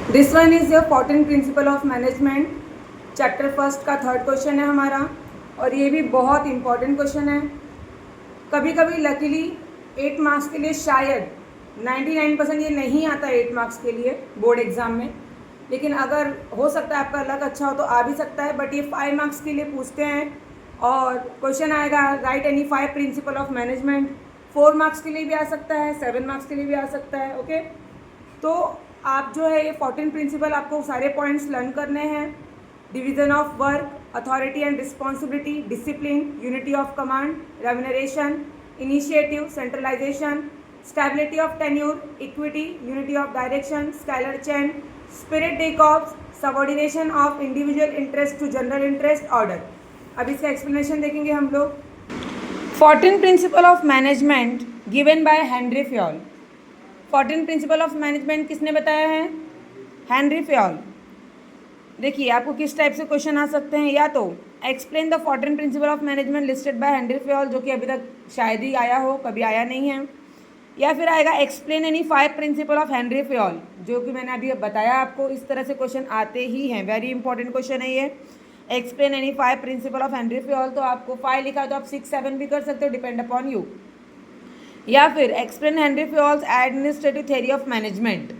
This one is your 14 principle of management, chapter first का third question है हमारा, और ये भी बहुत इंपॉर्टेंट क्वेश्चन है। कभी कभी लकीली 8 मार्क्स के लिए शायद 99% ये नहीं आता 8 मार्क्स के लिए बोर्ड एग्ज़ाम में, लेकिन अगर हो सकता है आपका लक अच्छा हो तो आ भी सकता है। बट ये 5 मार्क्स के लिए पूछते हैं और क्वेश्चन आएगा right any 5 principal of management. 4 marks के लिए भी आ सकता है, 7 मार्क्स के लिए भी आ सकता है। ओके, तो आप जो है ये 14 प्रिंसिपल आपको सारे पॉइंट्स लर्न करने हैं। Division of work, authority and responsibility, discipline, unity of command, remuneration, initiative, centralisation, stability of tenure, equity, unity of direction, scalar chain, spirit de corps, subordination of individual interest to general interest, order. अब इसका explanation देखेंगे हम लोग। 14 principle of management given by Henri Fayol. 14 principle of management किसने बताया है? Henri Fayol. देखिए आपको किस टाइप से क्वेश्चन आ सकते हैं, या तो explain the 14 principle of management listed by Henri Fayol, जो कि अभी तक शायद ही आया हो, कभी आया नहीं है, या फिर आएगा explain any 5 principle of Henry Fayol, जो कि मैंने अभी बताया आपको। इस तरह से क्वेश्चन आते ही हैं, वेरी इंपॉर्टेंट क्वेश्चन है ये। Explain any 5 principle of Henry Fayol, तो आपको 5 लिखा तो आप 6 7 भी कर सकते हो, डिपेंड अपॉन यू। या फिर explain Henry Fayol's administrative theory of management.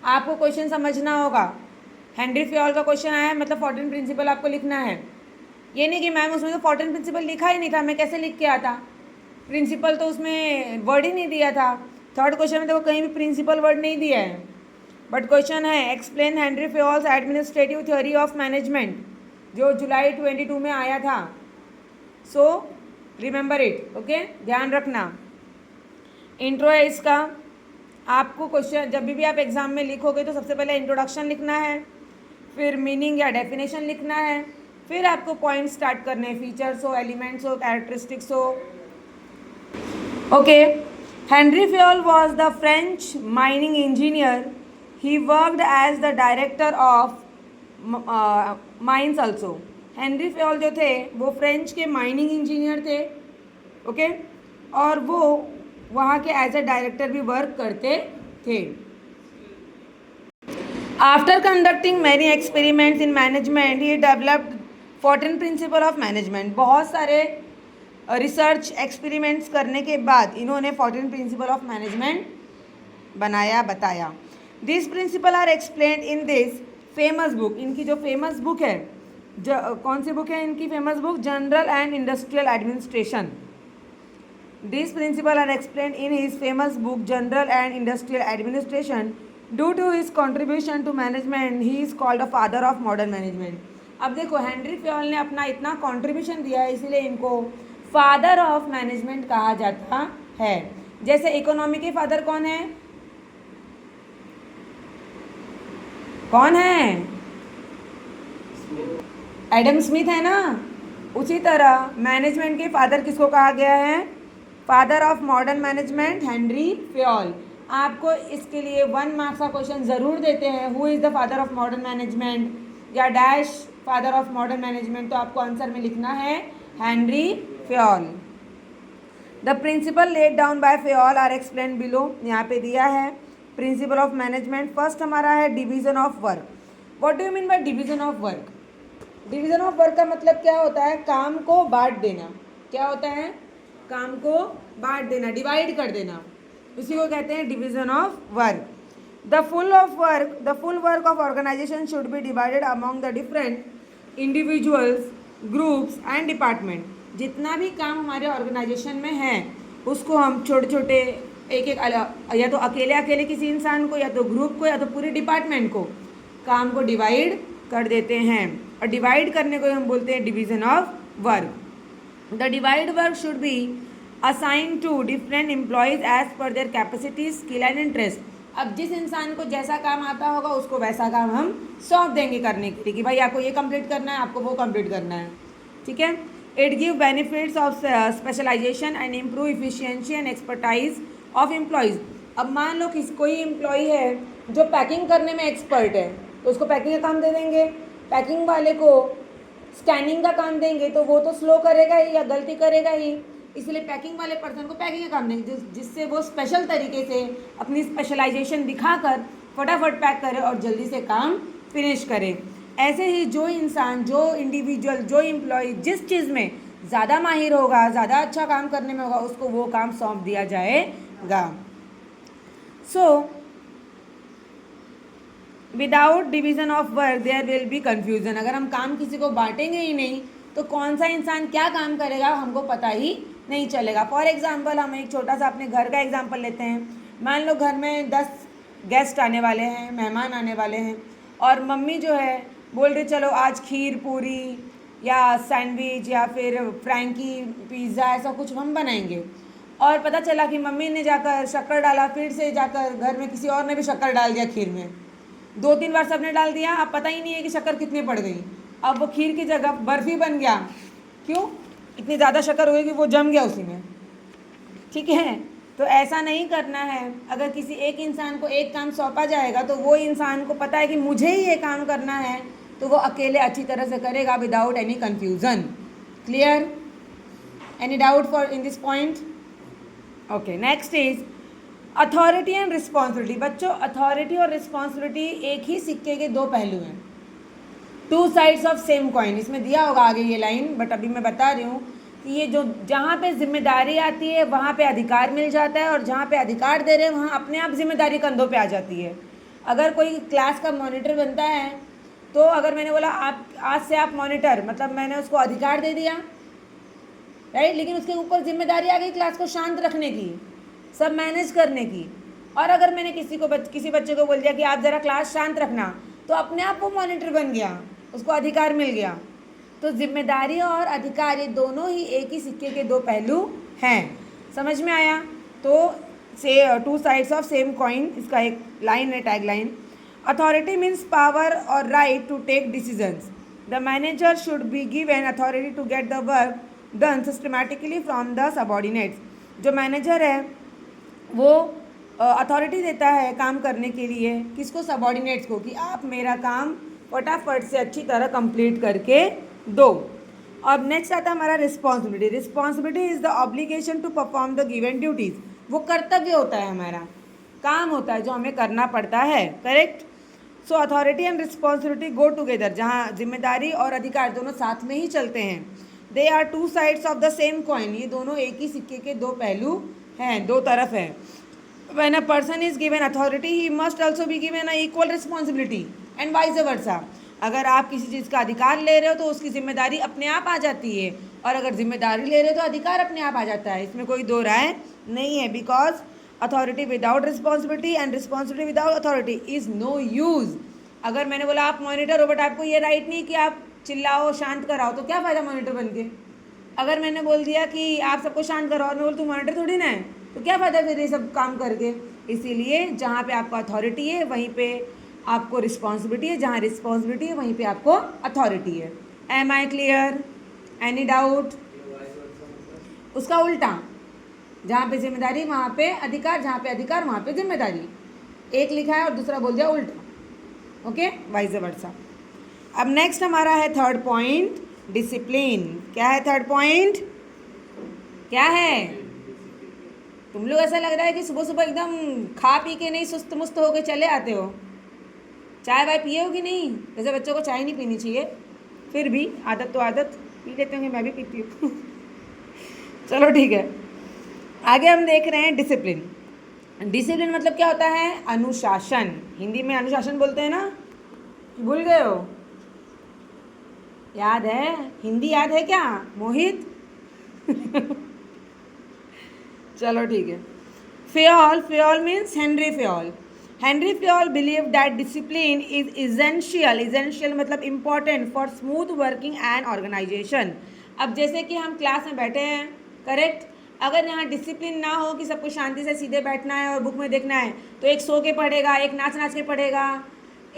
आपको क्वेश्चन समझना होगा, हेनरी फ्योल का क्वेश्चन आया है मतलब 14 प्रिंसिपल आपको लिखना है। ये नहीं कि मैम उसमें तो 14 प्रिंसिपल लिखा ही नहीं था, मैं कैसे लिख के आता। प्रिंसिपल तो उसमें वर्ड ही नहीं दिया था। थर्ड क्वेश्चन में देखो कहीं भी प्रिंसिपल वर्ड नहीं दिया है, बट क्वेश्चन है explain Henry Fayol's administrative theory of management, जो जुलाई 22 में आया था। सो रिमेंबर इट, ओके, ध्यान रखना। इंट्रो है इसका। आपको क्वेश्चन जब भी आप एग्ज़ाम में लिखोगे तो सबसे पहले इंट्रोडक्शन लिखना है, फिर मीनिंग या डेफिनेशन लिखना है, फिर आपको पॉइंट स्टार्ट करने हैं, फीचर्स हो, एलिमेंट्स हो, कैरेक्टरिस्टिक्स हो। Okay, Henri Fayol was the French mining engineer. He worked as the director of mines also. Henri Fayol जो थे वो फ्रेंच के माइनिंग इंजीनियर थे, ओके, और वो वहाँ के एज ए डायरेक्टर भी वर्क करते थे। After conducting many experiments in management he developed 14 principle of management. बहुत सारे रिसर्च एक्सपेरिमेंट्स करने के बाद इन्होंने 14 प्रिंसिपल ऑफ मैनेजमेंट बनाया, बताया। This principle are explained in this famous book. इनकी जो फेमस बुक है, कौन सी बुक है इनकी famous book? General and industrial administration. These principles are explained in his famous book General and Industrial Administration. Due to his contribution to management, he is called a father of modern management. अब देखो Henry Fayol ने अपना इतना contribution दिया है, इसीलिए इनको father of management कहा जाता है। जैसे इकोनॉमी के फादर कौन है? कौन है? एडम स्मिथ है ना। उसी तरह मैनेजमेंट के फादर किसको कहा गया है? Father of modern management Henry Fayol. आपको इसके लिए 1 मार्क्स का क्वेश्चन ज़रूर देते हैं, who is the father of modern management या dash father of modern management, तो आपको आंसर में लिखना है Henri Fayol. The principle laid down by Fayol are explained below. यहाँ पे दिया है प्रिंसिपल ऑफ मैनेजमेंट। फर्स्ट हमारा है division of work. What do you mean by division of work? Division of work का मतलब क्या होता है? काम को बांट देना। क्या होता है? काम को बांट देना, डिवाइड कर देना, उसी को कहते हैं division of work. The full work of organization should be divided among the different individuals, groups and department. जितना भी काम हमारे ऑर्गेनाइजेशन में है उसको हम छोटे छोटे एक या तो अकेले अकेले किसी इंसान को, या तो ग्रुप को, या तो पूरे डिपार्टमेंट को काम को डिवाइड कर देते हैं, और डिवाइड करने को हम बोलते हैं division of work. The divided work should be assigned to different employees as per their capacity, skill and interest. अब जिस इंसान को जैसा काम आता होगा उसको वैसा काम हम सौंप देंगे करने के लिए कि भाई आपको ये कंप्लीट करना है, आपको वो कंप्लीट करना है, ठीक है। It give benefits of specialization and improve efficiency and expertise of employees. अब मान लो कोई एम्प्लॉई है जो पैकिंग करने में एक्सपर्ट है, तो उसको पैकिंग का काम दे देंगे। पैकिंग वाले को स्कैनिंग का काम देंगे तो वो तो स्लो करेगा ही या गलती करेगा ही, इसलिए पैकिंग वाले पर्सन को पैकिंग का काम देंगे, जिससे वो स्पेशल तरीके से अपनी स्पेशलाइजेशन दिखाकर फटाफट पैक करे और जल्दी से काम फिनिश करे। ऐसे ही जो इंसान, जो इंडिविजुअल, जो एम्प्लॉय जिस चीज़ में ज़्यादा माहिर होगा, ज़्यादा अच्छा काम करने में होगा, उसको वो काम सौंप दिया जाएगा। So without division of work there will be confusion. अगर हम काम किसी को बांटेंगे ही नहीं तो कौन सा इंसान क्या काम करेगा हमको पता ही नहीं चलेगा। फॉर एग्जाम्पल हम एक छोटा सा अपने घर का एग्जाम्पल लेते हैं। मान लो घर में 10 गेस्ट आने वाले हैं, मेहमान आने वाले हैं, और मम्मी जो है बोल रही चलो आज खीर पूरी या सैंडविच या फिर फ्रैंकी पिज़्ज़ा ऐसा कुछ हम बनाएंगे, और पता चला कि मम्मी ने जाकर शक्कर डाला, फिर से जाकर घर में किसी और ने भी शक्कर डाल दिया खीर में, 2-3 बार सबने डाल दिया, अब पता ही नहीं है कि शक्कर कितनी पड़ गई। अब वो खीर की जगह बर्फ़ी बन गया। क्यों? इतनी ज़्यादा शक्कर हो गई कि वो जम गया उसी में। ठीक है, तो ऐसा नहीं करना है। अगर किसी एक इंसान को एक काम सौंपा जाएगा तो वो इंसान को पता है कि मुझे ही ये काम करना है, तो वो अकेले अच्छी तरह से करेगा without any confusion. Clear? Any doubt for in this point? Okay, next is authority and responsibility. बच्चों, अथॉरिटी और रिस्पॉन्सिबिलिटी एक ही सिक्के के 2 पहलू हैं, 2 साइड्स ऑफ सेम कॉइन। इसमें दिया होगा आगे ये लाइन, बट अभी मैं बता रही हूँ कि ये जो जहाँ पे जिम्मेदारी आती है वहाँ पे अधिकार मिल जाता है, और जहाँ पे अधिकार दे रहे हैं वहाँ अपने आप जिम्मेदारी कंधों पे आ जाती है। अगर कोई क्लास का मॉनिटर बनता है तो अगर मैंने बोला आप आज से आप मॉनिटर, मतलब मैंने उसको अधिकार दे दिया, राइट, लेकिन उसके ऊपर जिम्मेदारी आ गई क्लास को शांत रखने की, सब मैनेज करने की। और अगर मैंने किसी बच्चे को बोल दिया कि आप ज़रा क्लास शांत रखना, तो अपने आप वो मॉनिटर बन गया, उसको अधिकार मिल गया। तो जिम्मेदारी और अधिकार ये दोनों ही एक ही सिक्के के 2 पहलू हैं। समझ में आया? तो से 2 साइड्स ऑफ सेम कॉइन, इसका एक लाइन है, tag line. Authority means power और right to take decisions. The manager should be given authority to get the work done systematically from the subordinates. जो मैनेजर है वो अथॉरिटी देता है काम करने के लिए, किसको? सबॉर्डिनेट्स को, कि आप मेरा काम फटाफट से अच्छी तरह कंप्लीट करके दो। अब नेक्स्ट आता है हमारा responsibility. Responsibility is the obligation to perform the given duties. वो कर्तव्य होता है, हमारा काम होता है जो हमें करना पड़ता है। Correct? So authority and responsibility go together, जहाँ जिम्मेदारी और अधिकार दोनों साथ में ही चलते हैं। They are 2 sides of the same coin. ये दोनों एक ही सिक्के के 2 पहलू हैं, 2 तरफ हैं। When a person is given authority, he must also be given an equal responsibility and vice versa. अगर आप किसी चीज़ का अधिकार ले रहे हो तो उसकी जिम्मेदारी अपने आप आ जाती है, और अगर जिम्मेदारी ले रहे हो तो अधिकार अपने आप आ जाता है। इसमें कोई 2 राय नहीं है, because authority without responsibility and responsibility without authority is no use. अगर मैंने बोला आप मॉनिटर हो बट आपको ये राइट नहीं कि आप चिल्लाओ शांत कराओ, तो क्या फ़ायदा मॉनिटर बन के? अगर मैंने बोल दिया कि आप सबको शांत कराओ और मैं बोल तू मॉनिटर थोड़ी ना है, तो क्या फ़ायदा फिर ये सब काम करके? इसीलिए जहाँ पे आपको अथॉरिटी है वहीं पे आपको रिस्पॉन्सिबिलिटी है, जहाँ रिस्पॉन्सिबिलिटी है वहीं पे आपको अथॉरिटी है। Am I clear? Any doubt? उसका उल्टा, जहाँ पे जिम्मेदारी वहाँ पे अधिकार, जहाँ पे अधिकार वहाँ पे जिम्मेदारी। एक लिखा है और दूसरा बोल दिया उल्टा। Okay, vice versa. अब नेक्स्ट हमारा है थर्ड पॉइंट, डिसिप्लिन। क्या है थर्ड पॉइंट? क्या है? तुम लोग ऐसा लग रहा है कि सुबह सुबह एकदम खा पी के नहीं सुस्त मुस्त होके चले आते हो। चाय वाय पिए हो कि नहीं? वैसे बच्चों को चाय नहीं पीनी चाहिए, फिर भी आदत तो आदत, पी लेते होंगे, मैं भी पीती हूँ। चलो ठीक है, आगे हम देख रहे हैं डिसिप्लिन। डिसिप्लिन मतलब क्या होता है? अनुशासन। हिंदी में अनुशासन बोलते हैं ना, भूल गए हो? याद है? हिंदी याद है क्या मोहित? चलो ठीक है। Fayol, Fayol means Henri Fayol. Henri Fayol believe that discipline is essential. Essential मतलब important for smooth working and organisation. अब जैसे कि हम क्लास में बैठे हैं, करेक्ट, अगर यहाँ डिसिप्लिन ना हो कि सबको शांति से सीधे बैठना है और बुक में देखना है, तो एक सो के पढ़ेगा, एक नाच नाच के पढ़ेगा,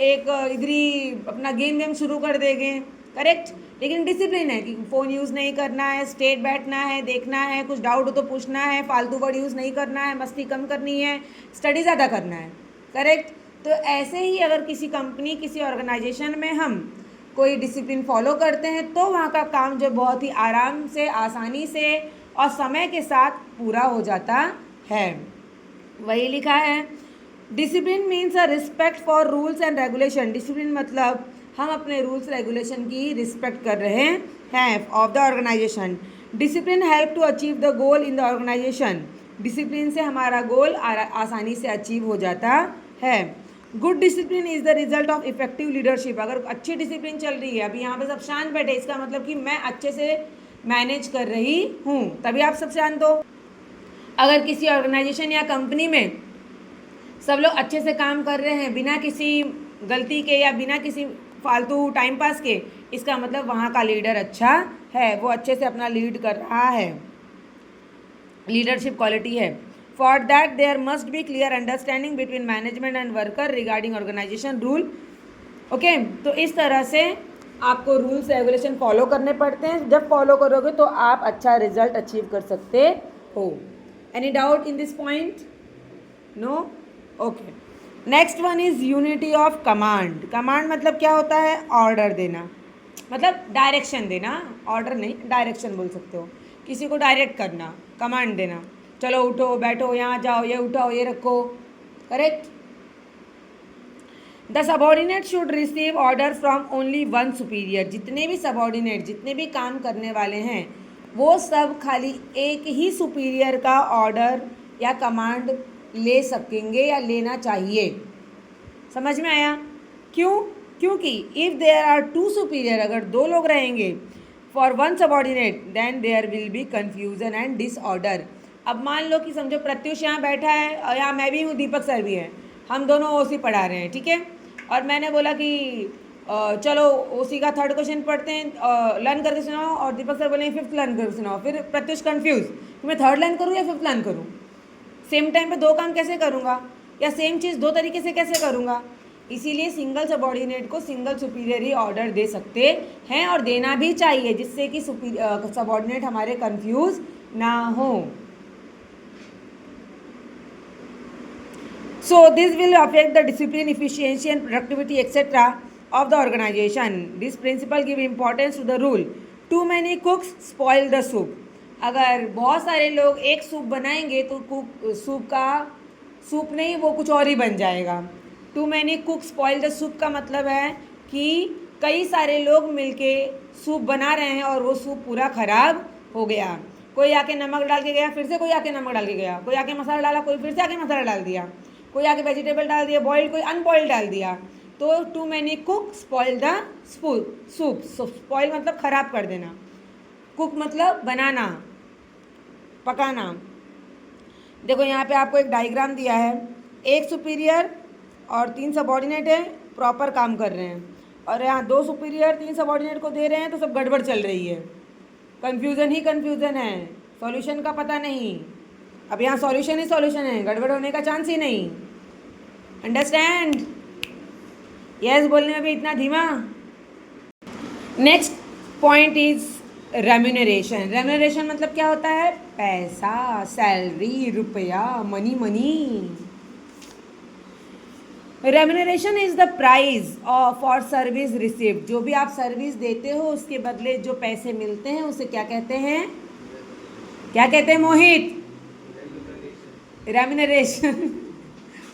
एक इधर ही अपना गेम शुरू कर देंगे। करेक्ट? लेकिन डिसिप्लिन है कि फ़ोन यूज़ नहीं करना है, स्ट्रेट बैठना है, देखना है, कुछ डाउट हो तो पूछना है, फालतू वर्ड यूज़ नहीं करना है, मस्ती कम करनी है, स्टडी ज़्यादा करना है। करेक्ट? तो ऐसे ही अगर किसी कंपनी, किसी ऑर्गेनाइजेशन में हम कोई डिसिप्लिन फॉलो करते हैं तो वहाँ का काम जो बहुत ही आराम से, आसानी से और समय के साथ पूरा हो जाता है। वही लिखा है, discipline means a respect for rules and regulation. Discipline मतलब हम अपने रूल्स रेगुलेशन की रिस्पेक्ट कर रहे हैं of the organization. Discipline help to achieve the goal in the organization. Discipline से हमारा गोल आसानी से अचीव हो जाता है। Good discipline is the result of effective leadership. अगर अच्छी डिसिप्लिन चल रही है, अभी यहाँ पे सब शांत बैठे, इसका मतलब कि मैं अच्छे से मैनेज कर रही हूँ, तभी आप सब शांत हो। अगर किसी ऑर्गेनाइजेशन या कंपनी में सब लोग अच्छे से काम कर रहे हैं बिना किसी गलती के या बिना किसी फालतू टाइम पास के, इसका मतलब वहाँ का लीडर अच्छा है, वो अच्छे से अपना लीड कर रहा है, लीडरशिप क्वालिटी है। For that there must be clear understanding between management and worker regarding organization rule. Okay, तो इस तरह से आपको रूल्स रेगुलेशन फॉलो करने पड़ते हैं। जब फॉलो करोगे तो आप अच्छा रिजल्ट अचीव कर सकते हो। Any doubt in this point? No? Okay, next one is unity of command. Command मतलब क्या होता है? ऑर्डर देना, मतलब डायरेक्शन देना। ऑर्डर नहीं, डायरेक्शन बोल सकते हो। किसी को डायरेक्ट करना, कमांड देना, चलो उठो, बैठो, यहाँ जाओ, ये उठाओ, ये रखो, correct. The subordinate should receive order from only one superior. जितने भी सबॉर्डिनेट, जितने भी काम करने वाले हैं, वो सब खाली एक ही सुपीरियर का ऑर्डर या कमांड ले सकेंगे या लेना चाहिए। समझ में आया? क्यों? क्योंकि if there are two superior, अगर दो लोग रहेंगे for one subordinate, then there will be confusion and disorder. अब मान लो कि समझो प्रत्युष यहाँ बैठा है और यहाँ मैं भी हूँ, दीपक सर भी हैं, हम दोनों ओसी पढ़ा रहे हैं, ठीक है। और मैंने बोला कि चलो ओसी का थर्ड क्वेश्चन पढ़ते हैं, लर्न करके सुनाओ, और दीपक सर बोले फिफ्थ लर्न करके सुनाओ। फिर प्रत्युष कन्फ्यूज कि मैं थर्ड लर्न करूँ या फिफ्थ लर्न करूँ, सेम टाइम पे दो काम कैसे करूँगा, या सेम चीज़ दो तरीके से कैसे करूँगा। इसीलिए सिंगल सबॉर्डिनेट को सिंगल सुपीरियर ही ऑर्डर दे सकते हैं, और देना भी चाहिए, जिससे कि सबॉर्डिनेट हमारे कंफ्यूज ना हो। So this will affect the discipline, efficiency and productivity etc. of the organization. This principle give importance to the rule. Too many cooks spoil the soup. अगर बहुत सारे लोग एक सूप बनाएंगे तो सूप नहीं, वो कुछ और ही बन जाएगा। Too many cooks spoil the soup का मतलब है कि कई सारे लोग मिलके सूप बना रहे हैं और वो सूप पूरा खराब हो गया। कोई आके नमक डाल के गया, फिर से कोई आके नमक डाल के गया, कोई आके मसाला डाला, कोई फिर से आके मसाला डाल दिया, कोई आके वेजिटेबल डाल दिया बॉइल्ड, कोई अनबॉइल्ड डाल दिया। तो too many cook spoil the soup. Spoil मतलब ख़राब कर देना, कुक मतलब बनाना, पकाना। देखो यहाँ पे आपको एक डायग्राम दिया है, एक सुपीरियर और तीन सबॉर्डिनेट है, प्रॉपर काम कर रहे हैं, और यहाँ दो सुपीरियर तीन सबॉर्डिनेट को दे रहे हैं, तो सब गड़बड़ चल रही है, कन्फ्यूज़न ही कन्फ्यूज़न है, सॉल्यूशन का पता नहीं। अब यहाँ सॉल्यूशन ही सॉल्यूशन है, गड़बड़ होने का चांस ही नहीं। अंडरस्टैंड? यस बोलने में भी इतना धीमा। Next point is remuneration. Remuneration मतलब क्या होता है? पैसा, सैलरी, रुपया, money. Remuneration is the prize for service received. जो भी आप सर्विस देते हो उसके बदले जो पैसे मिलते हैं उसे क्या कहते हैं? क्या कहते हैं मोहित? रेम्यूनरेशन।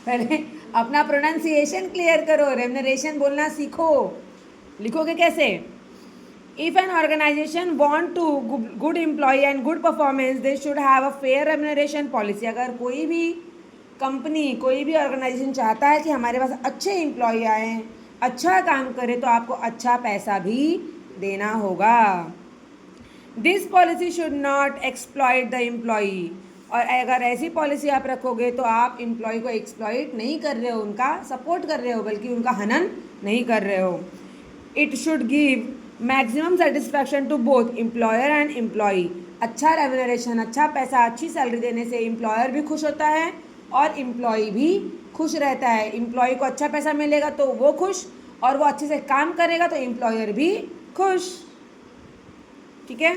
पहले अपना प्रोनाउंसिएशन क्लियर करो, रेम्यूनरेशन बोलना सीखो। लिखोगे कैसे? If an organization want to good employ and good performance, they should have a fair remuneration policy. अगर कोई भी कंपनी, कोई भी ऑर्गेनाइजेशन चाहता है कि हमारे पास अच्छे एम्प्लॉय आए, अच्छा काम करे, तो आपको अच्छा पैसा भी देना होगा। This policy should not exploit the employee. और अगर ऐसी पॉलिसी आप रखोगे तो आप एम्प्लॉय को एक्सप्लॉइट नहीं कर रहे हो, उनका सपोर्ट कर रहे हो, बल्कि उनका हनन नहीं कर रहे हो। It should give maximum satisfaction to both employer and employee. अच्छा रेम्यूनरेशन, अच्छा पैसा, अच्छी सैलरी देने से एम्प्लॉयर भी खुश होता है और एम्प्लॉई भी खुश रहता है। एम्प्लॉय को अच्छा पैसा मिलेगा तो वो खुश, और वो अच्छे से काम करेगा तो एम्प्लॉयर भी खुश। ठीक है?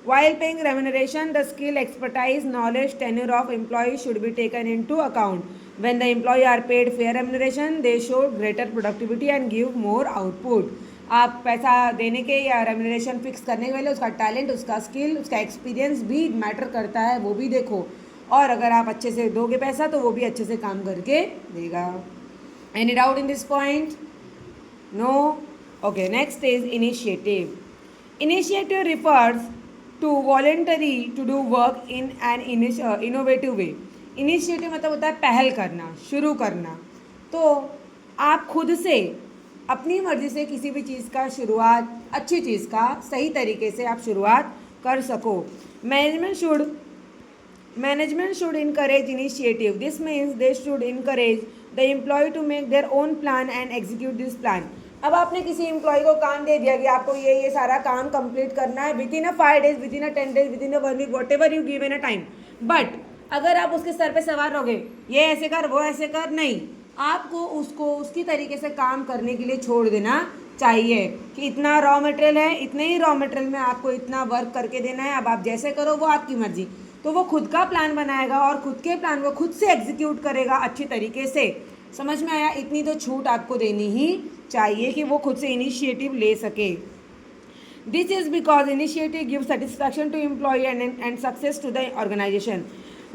While paying remuneration, the skill, expertise, knowledge, tenure of employee should be taken into account. When the employee are paid fair remuneration, they show greater productivity and give more output. आप पैसा देने के या remuneration fix करने के पहले उसका talent, उसका स्किल, उसका एक्सपीरियंस भी मैटर करता है, वो भी देखो। और अगर आप अच्छे से दोगे पैसा तो वो भी अच्छे से काम करके देगा। Any doubt in this point? No? Okay, next is initiative. Initiative refers to voluntary to do work in an innovative way. Initiative मतलब होता है पहल करना, शुरू करना. तो आप खुद से अपनी मर्जी से किसी भी चीज़ का शुरुआत, अच्छी चीज़ का सही तरीके से आप शुरुआत कर सको. Management should encourage initiative. This means they should encourage the employee to make their own plan and execute this plan. अब आपने किसी एम्प्लॉय को काम दे दिया कि आपको ये सारा काम कंप्लीट करना है with in a 5 days, with in a 10 days, with in a 1 week, what ever you give in a time. But अगर आप उसके सर पे सवार रहोगे, ये ऐसे कर, वो ऐसे कर, नहीं, आपको उसको उसकी तरीके से काम करने के लिए छोड़ देना चाहिए कि इतना रॉ मटेरियल है, इतने ही रॉ मटेरियल में आपको इतना वर्क करके देना है, अब आप जैसे करो वो आपकी मर्जी. तो वो खुद का प्लान बनाएगा और खुद के प्लान को खुद से एग्जीक्यूट करेगा अच्छी तरीके से. समझ में आया? इतनी तो छूट आपको देनी ही चाहिए कि वो खुद से इनिशिएटिव ले सके. This is because initiative give satisfaction to employ and success to the organization.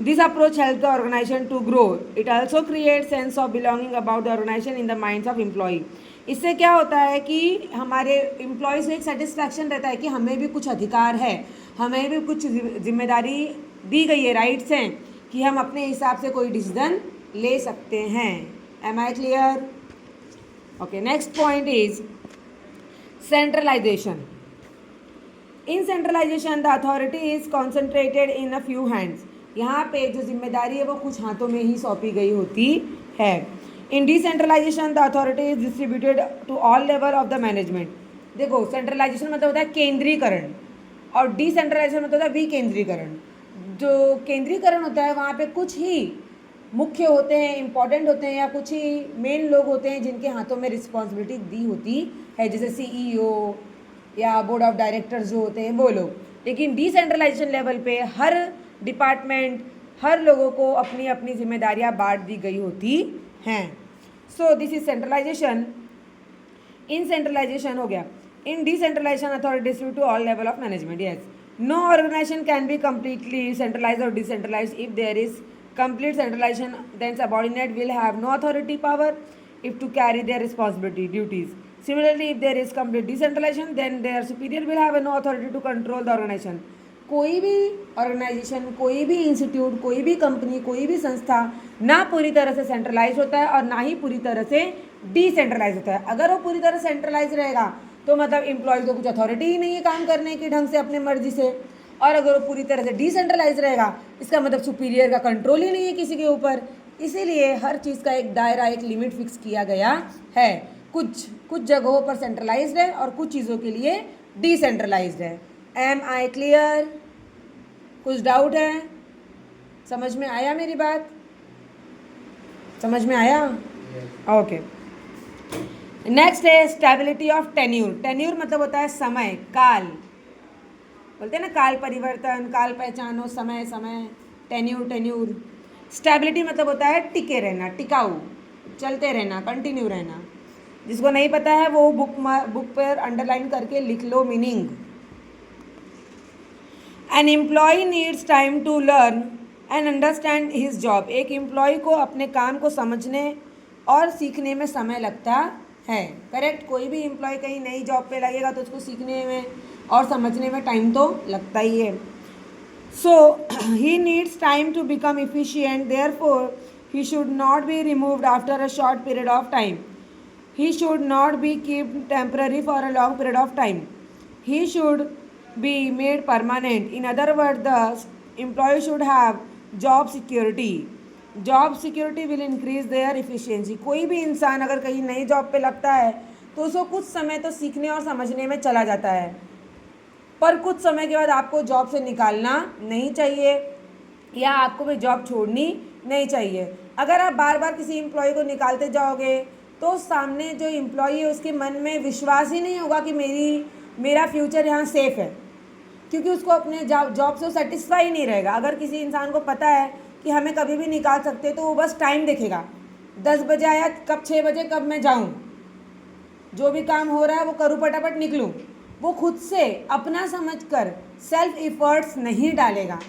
This approach help the organization to grow. It also create sense of belonging about the organization in the minds of employ. इससे क्या होता है कि हमारे employees को एक satisfaction रहता है कि हमें भी कुछ अधिकार है, हमें भी कुछ जिम्मेदारी दी गई है, राइट्स हैं कि हम अपने हिसाब से कोई डिसीजन ले सकते हैं. Am I clear? Okay, next point is centralisation. In centralization the authority is concentrated in a few hands. यहाँ पे जो जिम्मेदारी है वो कुछ हाथों में ही सौंपी गई होती है. In decentralisation the authority is distributed to all level of the management. देखो, सेंट्रलाइजेशन मतलब होता है केंद्रीकरण और डिसेंट्रलाइजेशन मतलब होता है विकेंद्रीकरण. जो केंद्रीकरण होता है वहाँ पे कुछ ही मुख्य होते हैं, इम्पॉर्टेंट होते हैं, या कुछ ही मेन लोग होते हैं जिनके हाथों में रिस्पॉन्सिबिलिटी दी होती है, जैसे CEO या बोर्ड ऑफ डायरेक्टर्स जो होते हैं वो लोग. लेकिन डिसेंट्रलाइजेशन लेवल पे हर डिपार्टमेंट, हर लोगों को अपनी अपनी जिम्मेदारियां बांट दी गई होती हैं. So this is centralisation. In centralisation हो गया. In decentralisation authority distribute to all level of management. Yes, no organisation can be completely centralized or decentralized. If there is complete centralization, then subordinate will have no authority power if to carry their responsibility duties. Similarly, if there is complete decentralization, then their superior will have no authority to control the organization. कोई भी organisation, कोई भी institute, कोई भी company, कोई भी संस्था ना पूरी तरह से सेंट्रलाइज होता है और ना ही पूरी तरह से डिसेंट्रलाइज होता है. अगर वो पूरी तरह सेंट्रलाइज रहेगा तो मतलब एम्प्लॉयज़ को कुछ अथॉरिटी ही नहीं है काम करने की ढंग से अपने मर्जी से. और अगर वो पूरी तरह से डिसेंट्रलाइज रहेगा इसका मतलब सुपीरियर का कंट्रोल ही नहीं है किसी के ऊपर. इसीलिए हर चीज़ का एक दायरा, एक लिमिट फिक्स किया गया है. कुछ जगहों पर सेंट्रलाइज्ड है और कुछ चीज़ों के लिए डिसेंट्रलाइज्ड है. Am I clear? कुछ डाउट है? समझ में आया मेरी बात? समझ में आया? ओके. नेक्स्ट है स्टेबिलिटी ऑफ टेन्यूर. टेन्यूर मतलब होता है समय, काल. बोलते हैं ना काल परिवर्तन, काल पहचानो, समय समय, टेन्यूर. स्टेबिलिटी मतलब होता है टिके रहना, टिकाऊ, चलते रहना, कंटिन्यू रहना. जिसको नहीं पता है वो बुक पर अंडरलाइन करके लिख लो meaning. An employee needs time to learn and understand his job. एक एम्प्लॉय को अपने काम को समझने और सीखने में समय लगता है. करेक्ट? कोई भी एम्प्लॉय कहीं नई जॉब पे लगेगा तो उसको सीखने में और समझने में टाइम तो लगता ही है. So he needs time to become efficient. Therefore he should not be removed after a short period of time. He should not be keeped temporary for a long period of time. He should be made permanent. In other word the employee should have job security. Job security will increase their efficiency. कोई भी इंसान अगर कहीं नई job पे लगता है तो उसको कुछ समय तो सीखने और समझने में चला जाता है, पर कुछ समय के बाद आपको जॉब से निकालना नहीं चाहिए या आपको भी जॉब छोड़नी नहीं चाहिए. अगर आप बार बार किसी एम्प्लॉय को निकालते जाओगे तो सामने जो एम्प्लॉय है उसके मन में विश्वास ही नहीं होगा कि मेरा फ्यूचर यहाँ सेफ है, क्योंकि उसको अपने जॉब से सेटिस्फाई नहीं रहेगा. अगर किसी इंसान को पता है कि हमें कभी भी निकाल सकते तो वो बस टाइम देखेगा, 10 बजे आया, कब 6 बजे कब मैं जाऊँ, जो भी काम हो रहा है वो करूँ, फटाफट निकलूँ. वो खुद से अपना समझकर सेल्फ इफ़र्ट्स नहीं डालेगा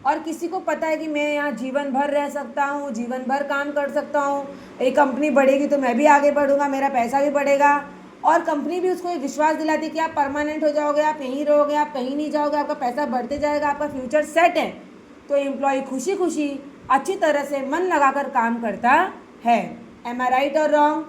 और किसी को पता है कि मैं यहाँ जीवन भर रह सकता हूँ, जीवन भर काम कर सकता हूँ, एक कंपनी बढ़ेगी तो मैं भी आगे बढ़ूँगा, मेरा पैसा भी बढ़ेगा, और कंपनी भी उसको एक विश्वास दिलाती है कि आप परमानेंट हो जाओगे, आप यहीं रहोगे, आप कहीं नहीं जाओगे, आपका पैसा बढ़ते जाएगा, आपका फ्यूचर सेट है, तो एम्प्लॉय खुशी खुशी अच्छी तरह से मन लगाकर काम करता है। एम आई राइट और रॉन्ग?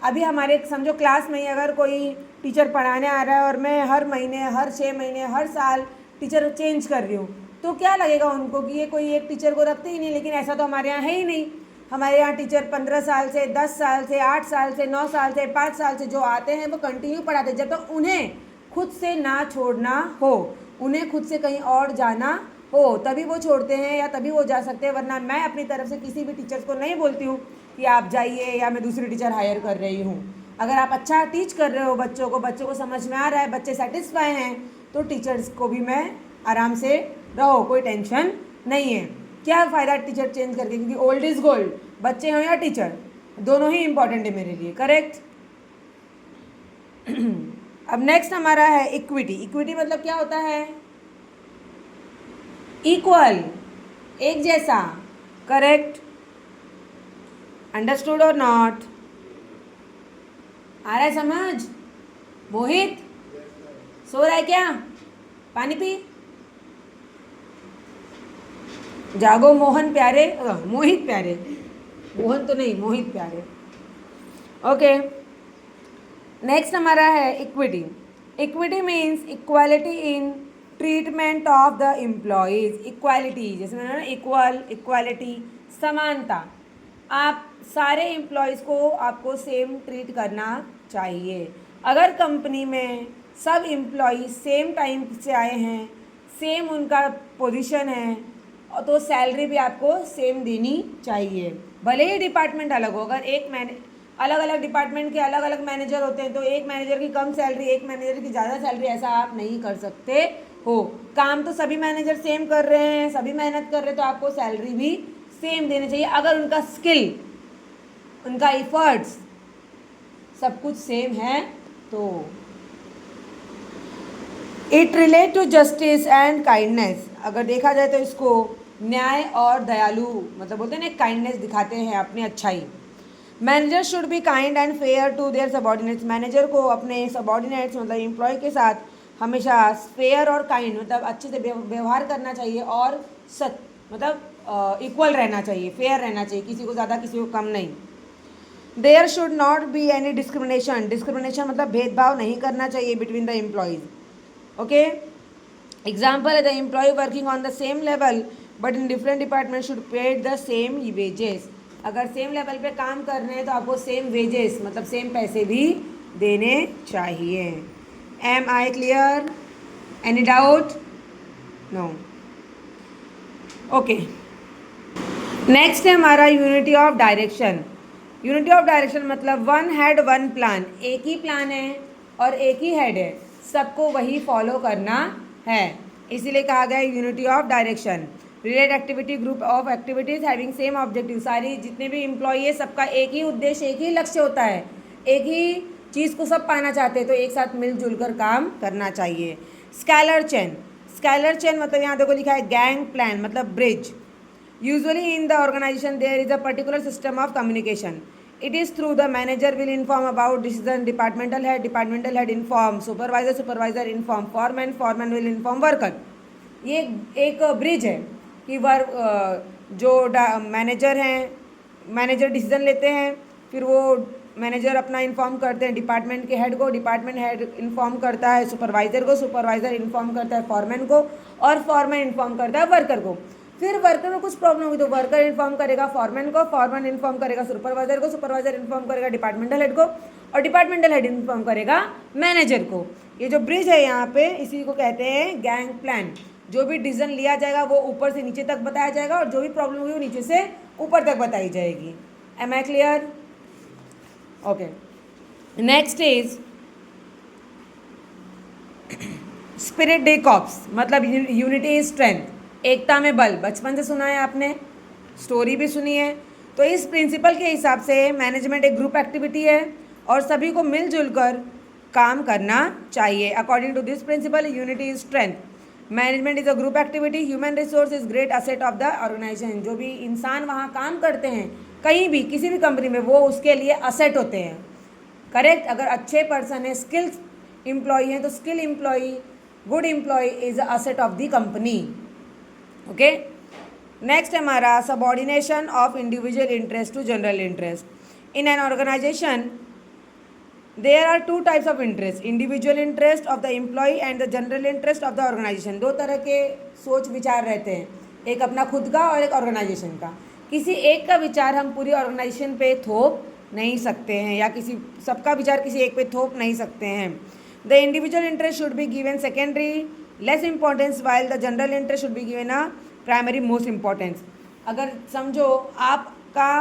अभी हमारे समझो क्लास में ही अगर कोई टीचर पढ़ाने आ रहा है और मैं हर महीने, हर 6 महीने, हर साल टीचर चेंज कर रही हूँ, तो क्या लगेगा उनको कि ये कोई एक टीचर को रखते ही नहीं, लेकिन ऐसा तो हमारे यहाँ है ही नहीं। हमारे यहाँ टीचर 15 साल से, 10 साल से, 8 साल से, 9 साल से, 5 साल से जो आते हैं वो कंटिन्यू पढ़ाते हैं, जब तक उन्हें खुद से ना छोड़ना हो, उन्हें खुद से कहीं और जाना हो, तभी वो छोड़ते हैं या तभी वो जा सकते हैं। वरना मैं अपनी तरफ से किसी भी टीचर्स को नहीं बोलती हूँ कि आप जाइए या मैं दूसरी टीचर हायर कर रही हूँ। अगर आप अच्छा टीच कर रहे हो बच्चों को समझ में आ रहा है, बच्चे सेटिस्फाई हैं, तो टीचर्स को भी मैं आराम से रहो, कोई टेंशन नहीं है। क्या फ़ायदा टीचर चेंज करके, क्योंकि ओल्ड इज़ गोल्ड, बच्चे हो या टीचर, दोनों ही इंपॉर्टेंट है मेरे लिए, करेक्ट। अब नेक्स्ट हमारा है इक्विटी। इक्विटी मतलब क्या होता है? इक्वल, एक जैसा, करेक्ट। अंडरस्टूड और नॉट? आ रहा है समझ? मोहित सो रहा है क्या? पानी पी। जागो मोहन प्यारे, मोहित प्यारे, मोहन तो नहीं, मोहित प्यारे। ओके, नेक्स्ट हमारा है equity. Equity means equality in treatment of the employees. Equality, जैसे मैंने ना इक्वल, इक्वालिटी, समानता। आप सारे एम्प्लॉयज़ को आपको सेम ट्रीट करना चाहिए। अगर कंपनी में सब एम्प्लॉय सेम टाइम से आए हैं, सेम उनका पोजीशन है, तो सैलरी भी आपको सेम देनी चाहिए, भले ही डिपार्टमेंट अलग हो। अगर अलग अलग डिपार्टमेंट के अलग अलग मैनेजर होते हैं तो एक मैनेजर की कम सैलरी, एक मैनेजर की ज़्यादा सैलरी, ऐसा आप नहीं कर सकते हो। काम तो सभी मैनेजर सेम कर रहे हैं, सभी मेहनत कर रहे हैं, तो आपको सैलरी भी सेम देनी चाहिए। अगर उनका स्किल, उनका एफर्ट्स सब कुछ सेम है तो। It relate to justice and kindness. अगर देखा जाए तो इसको न्याय और दयालु, मतलब बोलते हैं ना, काइंडनेस दिखाते हैं, अपनी अच्छाई। Manager should be kind and fair to their subordinates. Manager को अपने सबॉर्डिनेट्स मतलब एम्प्लॉय के साथ हमेशा फेयर और काइंड मतलब अच्छे से व्यवहार करना चाहिए, और सच मतलब इक्वल रहना चाहिए, फेयर रहना चाहिए, किसी को ज़्यादा किसी को कम नहीं। There should not be any discrimination. Discrimination मतलब भेदभाव नहीं करना चाहिए between the employees. Okay, example है the employee working on the same level but in different department should paid the same wages. अगर सेम लेवल पे काम कर रहे हैं तो आपको सेम वेजेस मतलब सेम पैसे भी देने चाहिए। Am I clear? Any doubt? No? Okay, next है हमारा unity of direction. Unity of direction मतलब वन हेड वन प्लान। एक ही प्लान है और एक ही हेड है, सबको वही फॉलो करना है, इसीलिए कहा गया unity of direction. Relate activity group of activities having same objective. सारी जितने भी एम्प्लॉई है सबका एक ही उद्देश्य, एक ही लक्ष्य होता है, एक ही चीज़ को सब पाना चाहते हैं, तो एक साथ मिलजुल कर काम करना चाहिए। Scalar chain. स्कैलर चेन मतलब यहाँ देखो लिखा है गैंग प्लान मतलब bridge. Usually in the organisation there is a particular system of communication. It is through the manager will inform about decision, departmental head inform, supervisor inform, foreman will inform worker। ये एक bridge है कि जो manager हैं, manager decision लेते हैं, फिर वो मैनेजर अपना इन्फॉर्म करते हैं डिपार्टमेंट के हेड को, डिपार्टमेंट हेड इन्फॉर्म करता है सुपरवाइज़र को, सुपरवाइज़र इन्फॉर्म करता है फॉरमैन को, और फॉरमैन इन्फॉर्म करता है वर्कर को। फिर वर्कर में कुछ प्रॉब्लम हुई तो वर्कर इन्फॉर्म करेगा फॉरमैन को, फॉरमैन इन्फॉर्म करेगा सुपरवाइजर को, सुपरवाइजर इन्फॉर्म करेगा डिपार्टमेंटल हेड को, और डिपार्टमेंटल हेड इन्फॉर्म करेगा मैनेजर को। ये जो ब्रिज है यहाँ पे, इसी को कहते हैं गैंग प्लान। जो भी डिसीजन लिया जाएगा वो ऊपर से नीचे तक बताया जाएगा, और जो भी प्रॉब्लम हुई वो नीचे से ऊपर तक बताई जाएगी। Am I clear? Okay, next is spirit de corps मतलब यूनिटी इज स्ट्रेंथ, एकता में बल। बचपन से सुना है आपने, स्टोरी भी सुनी है। तो इस प्रिंसिपल के हिसाब से मैनेजमेंट एक ग्रुप एक्टिविटी है और सभी को मिलजुल कर काम करना चाहिए। According to this principle unity is strength. Management is a group activity, human resource is great asset of the organisation. जो भी इंसान वहाँ काम करते हैं कहीं भी किसी भी कंपनी में, वो उसके लिए असेट होते हैं। करेक्ट। अगर अच्छे पर्सन है, स्किल्स एम्प्लॉय हैं, तो skill employee, good employee is a asset of the company. Okay, next हमारा subordination of individual interest to general interest. In an organisation there are two types of interest, individual interest of the employee and the general interest of the organization। दो तरह के सोच विचार रहते हैं, एक अपना खुद का और एक ऑर्गेनाइजेशन का। किसी एक का विचार हम पूरी ऑर्गेनाइजेशन पे थोप नहीं सकते हैं, या किसी सबका विचार किसी एक पे थोप नहीं सकते हैं। The individual interest should be given secondary less importance while the general interest should be given a primary most importance. अगर समझो आपका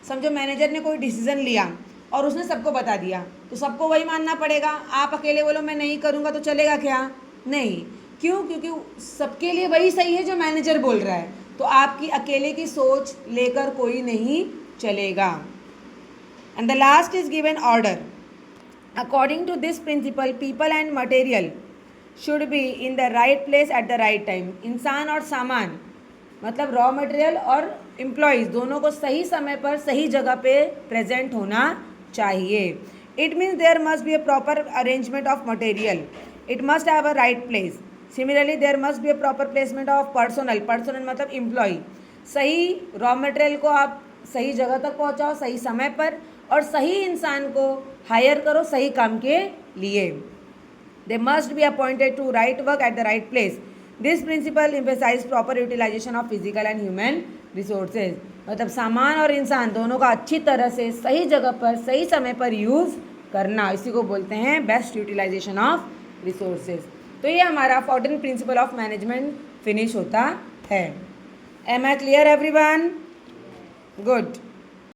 समझो मैनेजर ने कोई डिसीजन लिया और उसने सबको बता दिया, तो सबको वही मानना पड़ेगा। आप अकेले बोलो मैं नहीं करूँगा तो चलेगा क्या? नहीं। क्यों? क्योंकि सबके लिए वही सही है जो मैनेजर बोल रहा है, तो आपकी अकेले की सोच लेकर कोई नहीं चलेगा। And the last is given order. According to this principle people and material should be in the right place at the right time. इंसान और सामान मतलब रॉ मटेरियल और एम्प्लॉयज़ दोनों को सही समय पर सही जगह पे प्रेजेंट होना चाहिए। It means there must be a proper arrangement of material, it must have a right place. Similarly there must be a proper placement of personnel, personnel मतलब एम्प्लॉय। सही रॉ मटेरियल को आप सही जगह तक पहुंचाओ सही समय पर, और सही इंसान को हायर करो सही काम के लिए। They must be appointed to right work at the right place. This principle emphasise proper utilisation of physical and human resources. मतलब सामान और इंसान दोनों का अच्छी तरह से सही जगह पर सही समय पर यूज़ करना, इसी को बोलते हैं बेस्ट यूटिलाइजेशन ऑफ रिसोर्सेज। तो ये हमारा 14 प्रिंसिपल ऑफ मैनेजमेंट फिनिश होता है। Am I clear everyone? Good.